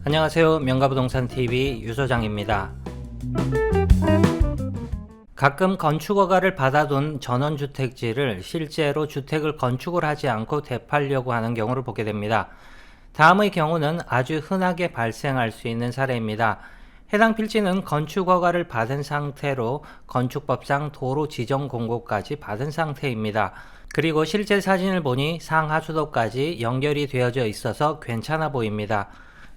안녕하세요. 명가부동산TV 유소장입니다. 가끔 건축허가를 받아둔 전원주택지를 실제로 주택을 건축을 하지 않고 되팔려고 하는 경우를 보게 됩니다. 다음의 경우는 아주 흔하게 발생할 수 있는 사례입니다. 해당 필지는 건축허가를 받은 상태로 건축법상 도로 지정 공고까지 받은 상태입니다. 그리고 실제 사진을 보니 상하수도까지 연결이 되어져 있어서 괜찮아 보입니다.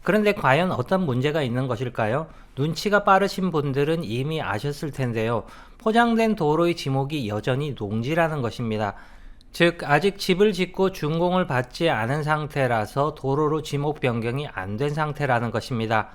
그런데 과연 어떤 문제가 있는 것일까요? 눈치가 빠르신 분들은 이미 아셨을 텐데요. 포장된 도로의 지목이 여전히 농지라는 것입니다. 즉 아직 집을 짓고 준공을 받지 않은 상태라서 도로로 지목 변경이 안 된 상태라는 것입니다.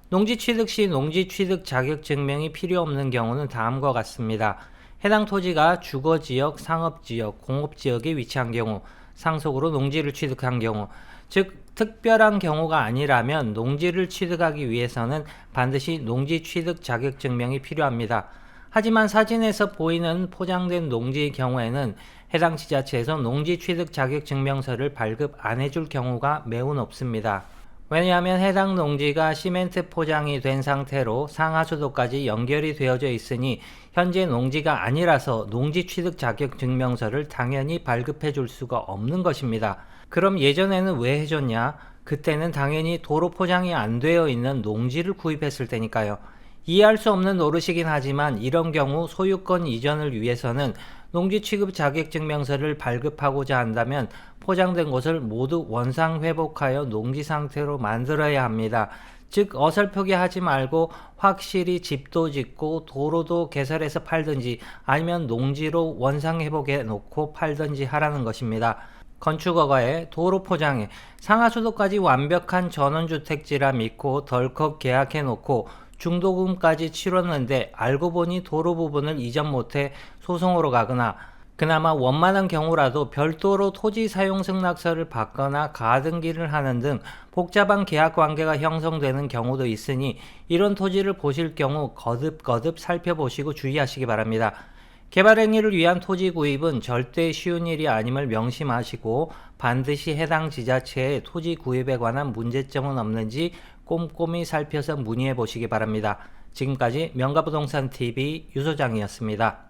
농지 취득 시 농지 취득 자격 증명이 필요 없는 경우는 다음과 같습니다. 해당 토지가 주거지역, 상업지역, 공업지역에 위치한 경우, 상속으로 농지를 취득한 경우, 즉 특별한 경우가 아니라면 농지를 취득하기 위해서는 반드시 농지 취득 자격 증명이 필요합니다. 하지만 사진에서 보이는 포장된 농지의 경우에는 해당 지자체에서 농지 취득 자격 증명서를 발급 안 해줄 경우가 매우 높습니다. 왜냐하면 해당 농지가 시멘트 포장이 된 상태로 상하수도까지 연결이 되어져 있으니 현재 농지가 아니라서 농지 취득 자격 증명서를 당연히 발급해 줄 수가 없는 것입니다. 그럼 예전에는 왜 해줬냐? 그때는 당연히 도로 포장이 안 되어 있는 농지를 구입했을 테니까요. 이해할 수 없는 노릇이긴 하지만 이런 경우 소유권 이전을 위해서는 농지 취급 자격증명서를 발급하고자 한다면 포장된 곳을 모두 원상 회복하여 농지 상태로 만들어야 합니다. 즉 어설프게 하지 말고 확실히 집도 짓고 도로도 개설해서 팔든지 아니면 농지로 원상 회복해 놓고 팔든지 하라는 것입니다. 건축허가에 도로 포장에 상하수도까지 완벽한 전원주택지라 믿고 덜컥 계약해 놓고 중도금까지 치렀는데 알고 보니 도로 부분을 이전 못해 소송으로 가거나 그나마 원만한 경우라도 별도로 토지 사용 승낙서를 받거나 가등기를 하는 등 복잡한 계약 관계가 형성되는 경우도 있으니 이런 토지를 보실 경우 거듭거듭 살펴보시고 주의하시기 바랍니다. 개발 행위를 위한 토지 구입은 절대 쉬운 일이 아님을 명심하시고 반드시 해당 지자체의 토지 구입에 관한 문제점은 없는지 꼼꼼히 살펴서 문의해 보시기 바랍니다. 지금까지 명가부동산TV 유소장이었습니다.